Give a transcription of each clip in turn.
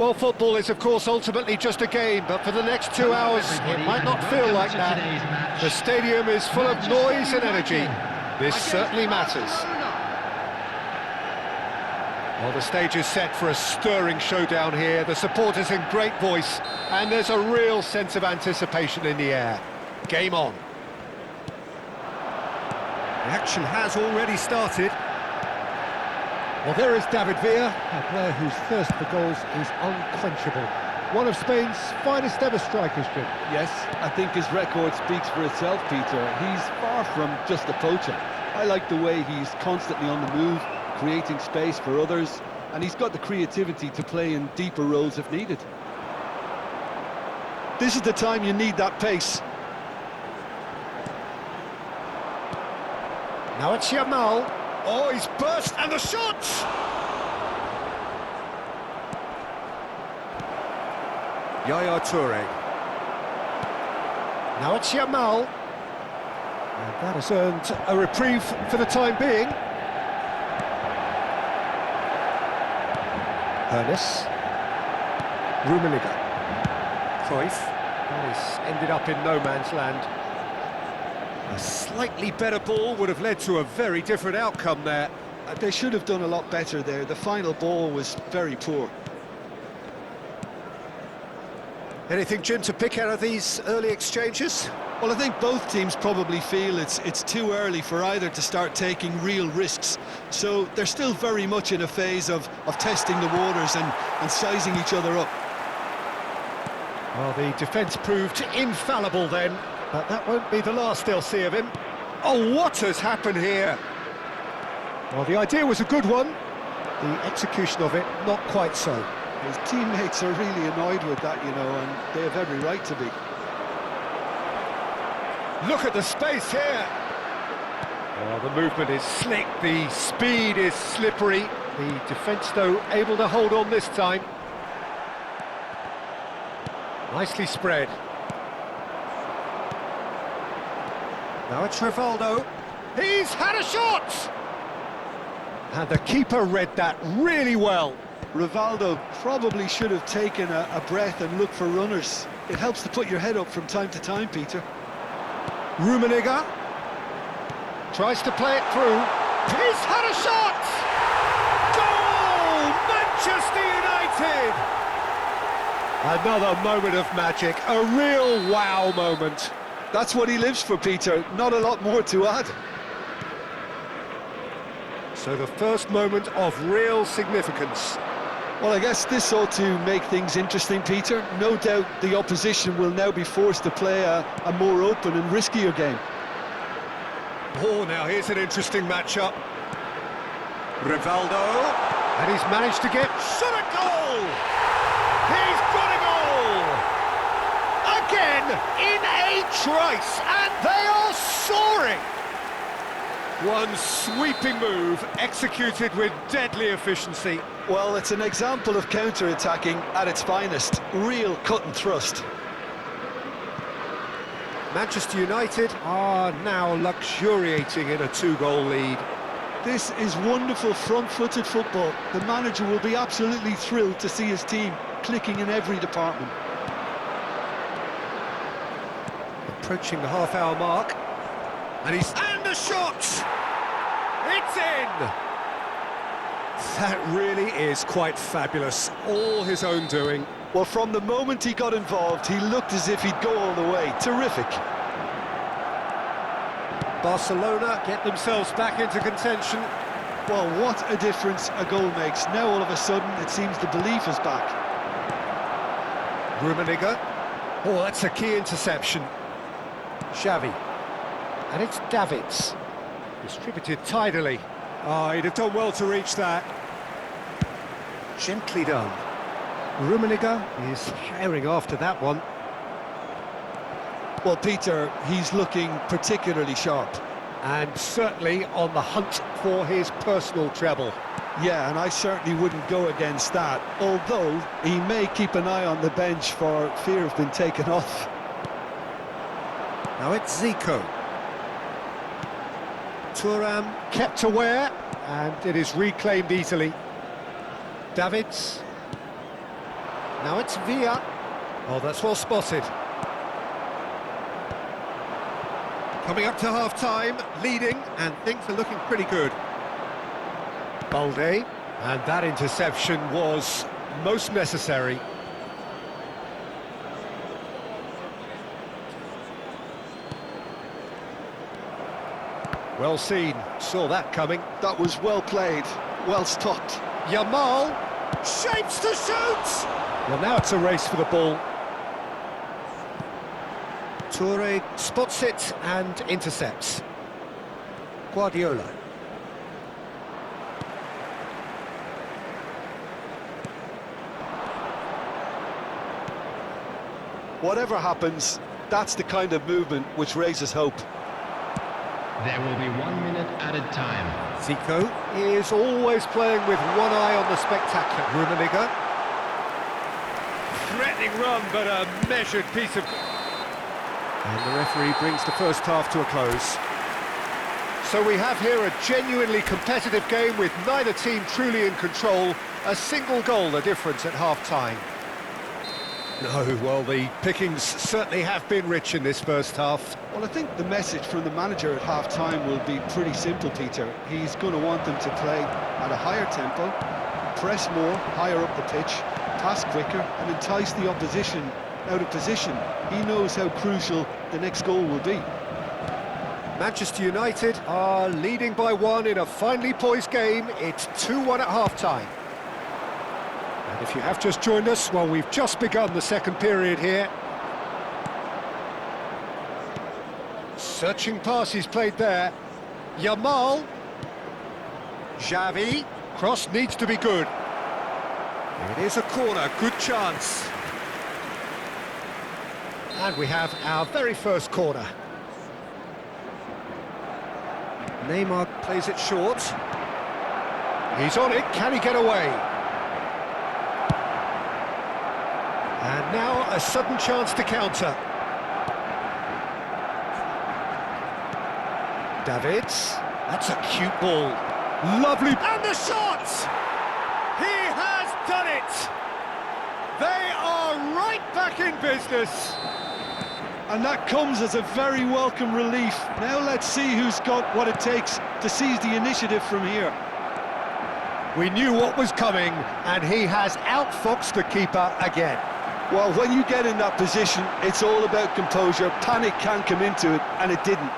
Well, football is, of course, ultimately just a game, but for the next 2 hours, it might not feel like that. The stadium is full of noise and energy. This certainly matters. Well, the stage is set for a stirring showdown here. The supporters in great voice, and there's a real sense of anticipation in the air. Game on. The action has already started. Well, there is David Villa, a player whose thirst for goals is unquenchable. One of Spain's finest ever strikers, Jim. Yes, I think his record speaks for itself, Peter. He's far from just a poacher. I like the way he's constantly on the move, creating space for others, and he's got the creativity to play in deeper roles if needed. This is the time you need that pace. Now it's Yamal. Oh, he's burst, and the shot! Yaya Toure. Now it's Yamal. And that has earned a reprieve for the time being. Ernest. Rummenigge. Cruyff. He's ended up in no man's land. A slightly better ball would have led to a very different outcome there. They should have done a lot better there. The final ball was very poor. Anything, Jim, to pick out of these early exchanges? Well, I think both teams probably feel it's too early for either to start taking real risks. So they're still very much in a phase of testing the waters and sizing each other up. Well, the defence proved infallible then, but that won't be the last they'll see of him. Oh, what has happened here? Well, the idea was a good one. The execution of it, not quite so. His teammates are really annoyed with that, you know, and they have every right to be. Look at the space here. Well, the movement is slick, the speed is slippery. The defence, though, able to hold on this time. Nicely spread. Now it's Rivaldo. He's had a shot! And the keeper read that really well. Rivaldo probably should have taken a breath and looked for runners. It helps to put your head up from time to time, Peter. Rummenigge tries to play it through. He's had a shot! Goal! Manchester United! Another moment of magic, a real wow moment. That's what he lives for, Peter. Not a lot more to add. So the first moment of real significance. Well, I guess this ought to make things interesting, Peter. No doubt the opposition will now be forced to play a more open and riskier game. Oh, now here's an interesting matchup. Rivaldo, and he's managed to get shot a goal! He's got a goal! Again, in a trice, and they are soaring! One sweeping move, executed with deadly efficiency. Well, it's an example of counter-attacking at its finest. Real cut and thrust. Manchester United are now luxuriating in a 2-goal lead. This is wonderful front-footed football. The manager will be absolutely thrilled to see his team clicking in every department. Approaching the half-hour mark. And the shot! It's in! That really is quite fabulous. All his own doing. Well, from the moment he got involved, he looked as if he'd go all the way. Terrific. Barcelona get themselves back into contention. Well, what a difference a goal makes. Now, all of a sudden, it seems the belief is back. Rummenigge. Oh, that's a key interception. Xavi. And it's Davids. Distributed tidily. Oh, he'd have done well to reach that. Gently done. Rummenigge is herring after that one. Well, Peter, he's looking particularly sharp. And certainly on the hunt for his personal treble. Yeah, and I certainly wouldn't go against that, although he may keep an eye on the bench for fear of being taken off. Now it's Zico. Thuram kept aware, and it is reclaimed easily. Davids. Now it's Villa. Oh, that's well spotted. Coming up to half-time, leading, and things are looking pretty good. Balde, and that interception was most necessary. Well seen, saw that coming. That was well played, well stopped. Yamal shapes to shoot! Well, now it's a race for the ball. Toure spots it and intercepts. Guardiola. Whatever happens, that's the kind of movement which raises hope. There will be 1 minute added time. Zico is always playing with one eye on the spectacular. Rummenigge. Threatening run, but a measured piece of... And the referee brings the first half to a close. So we have here a genuinely competitive game with neither team truly in control. A single goal the difference at half-time. No, well, the pickings certainly have been rich in this first half. Well, I think the message from the manager at half-time will be pretty simple, Peter. He's going to want them to play at a higher tempo, press more, higher up the pitch, pass quicker, and entice the opposition out of position. He knows how crucial the next goal will be. Manchester United are leading by 1 in a finely poised game. It's 2-1 at half-time. And if you have just joined us, well, we've just begun the second period here. Searching passes played there. Yamal. Xavi. Cross needs to be good. It is a corner, good chance. And we have our very first corner. Neymar plays it short. He's on it, can he get away? And now a sudden chance to counter. Davids, that's a cute ball. Lovely, and the shot! He has done it! They are right back in business. And that comes as a very welcome relief. Now let's see who's got what it takes to seize the initiative from here. We knew what was coming, and he has outfoxed the keeper again. Well, when you get in that position, it's all about composure. Panic can come into it, and it didn't.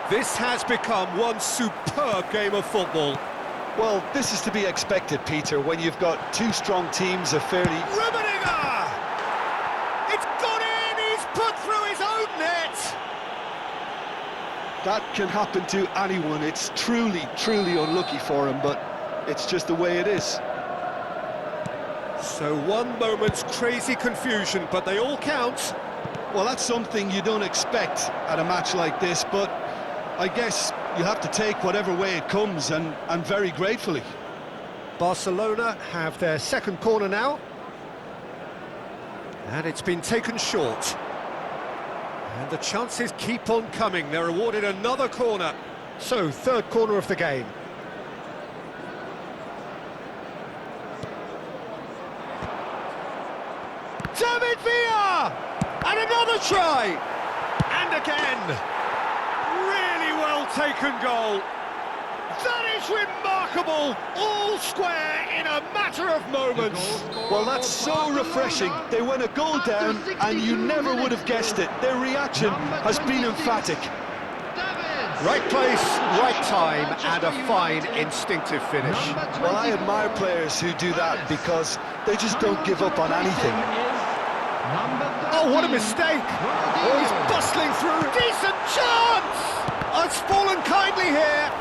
This has become one superb game of football. Well, this is to be expected, Peter, when you've got two strong teams of fairly... Rummenigge! It's gone in! He's put through his own net! That can happen to anyone. It's truly, truly unlucky for him, but it's just the way it is. So one moment's crazy confusion, but they all count. Well, that's something you don't expect at a match like this, but I guess you have to take whatever way it comes, and very gratefully. Barcelona have their second corner now. And it's been taken short. And the chances keep on coming. They're awarded another corner. So, third corner of the game. David Villa! And another try! And again! Really well taken goal. That is remarkable! All square in a matter of moments. Well, that's so refreshing. They went a goal down, and you never would have guessed it. Their reaction has been emphatic. Right place, right time, and a fine instinctive finish. Well, I admire players who do that because they just don't give up on anything. Oh, what a mistake! Oh, he's bustling through. Decent chance! Oh, it's fallen kindly here.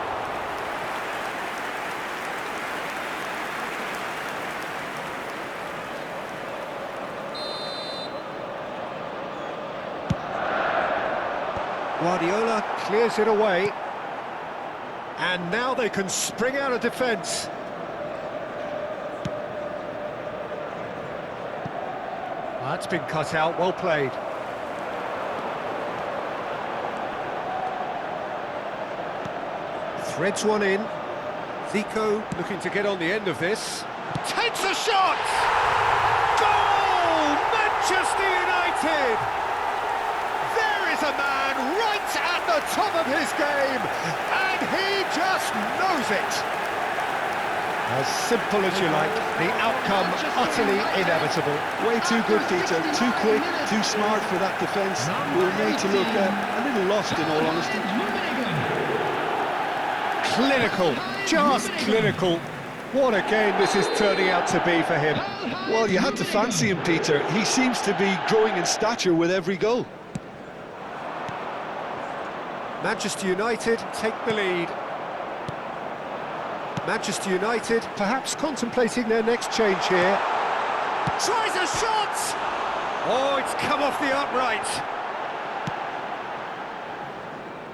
Guardiola clears it away. And now they can spring out of defence. That's been cut out, well played. Threads one in. Zico looking to get on the end of this. Takes a shot! Goal! Manchester United! There is a man right at the top of his game, and he just knows it. As simple as you like, the outcome utterly inevitable. Way too good, Peter. Too quick, too smart for that defence. We were made to look a little lost, in all honesty. Clinical, just clinical. What a game this is turning out to be for him. Well, you had to fancy him, Peter. He seems to be growing in stature with every goal. Manchester United take the lead. Manchester United perhaps contemplating their next change here. Tries a shot! Oh, it's come off the upright.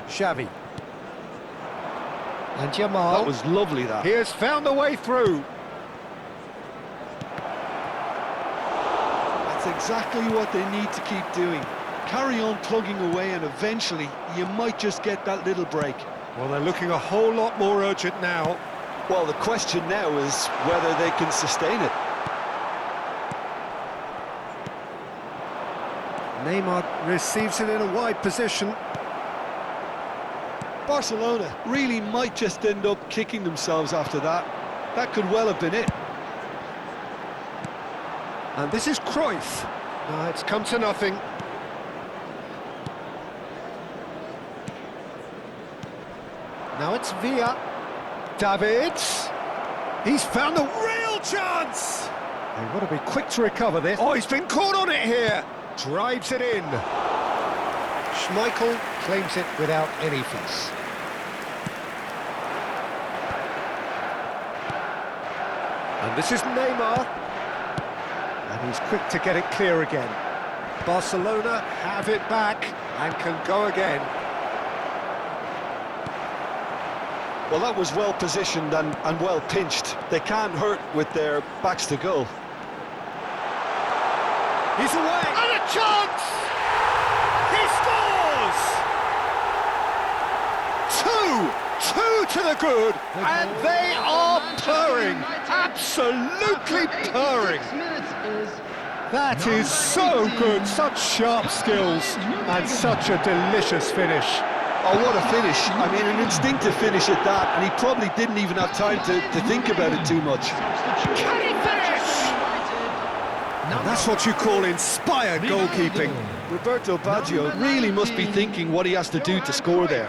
Xavi. And Jamal. That was lovely, that. He has found a way through. That's exactly what they need to keep doing. Carry on plugging away, and eventually you might just get that little break. Well, they're looking a whole lot more urgent now. Well, the question now is whether they can sustain it. Neymar receives it in a wide position. Barcelona really might just end up kicking themselves after that. That could well have been it. And this is Cruyff. It's come to nothing. Now it's Villa. Davids. He's found a real chance. They've got to be quick to recover this. Oh, he's been caught on it here. Drives it in. Schmeichel claims it without any fuss. And this is Neymar. And he's quick to get it clear again. Barcelona have it back and can go again. Well, that was well positioned and well pinched. They can't hurt with their backs to goal. He's away! And a chance! He scores! Two to the good, and they are purring, absolutely purring. That is so good, such sharp skills, and such a delicious finish. Oh, what a finish. I mean, an instinctive finish at that, and he probably didn't even have time to think about it too much. Can he finish? And that's what you call inspired goalkeeping. Roberto Baggio really must be thinking what he has to do to score there.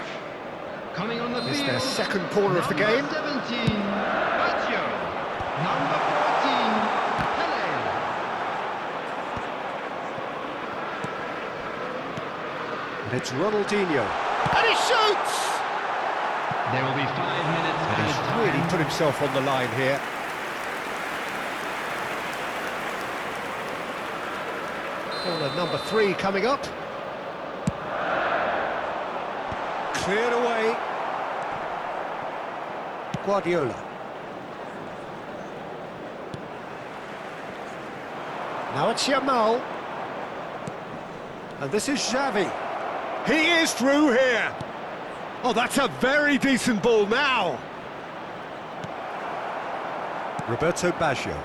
Coming on the It's field, their second corner of the game. Number 17, Baggio. Number 14, Pele. And it's Ronaldinho. And he shoots! There will be 5 minutes And added he's time. really put himself on the line here. Corner number 3 coming up. Cleared away. Guardiola. Now it's Jamal. And this is Xavi. He is through here. Oh, that's a very decent ball now. Roberto Baggio.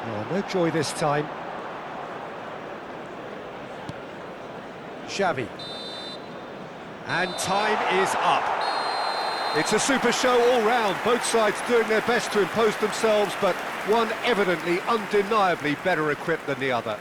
Oh, no joy this time. Xavi. And time is up. It's a super show all round, both sides doing their best to impose themselves, but one evidently, undeniably better equipped than the other.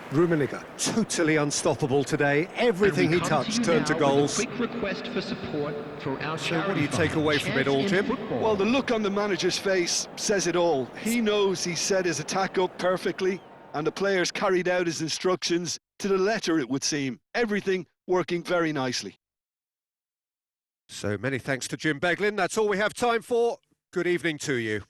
Rummenigge, totally unstoppable today. Everything he touched turned to goals. Quick request for support for our So what do you take away from it all, Jim? Well, the look on the manager's face says it all. He knows he set his attack up perfectly, and the players carried out his instructions to the letter, it would seem. Everything working very nicely. So many thanks to Jim Beglin. That's all we have time for. Good evening to you.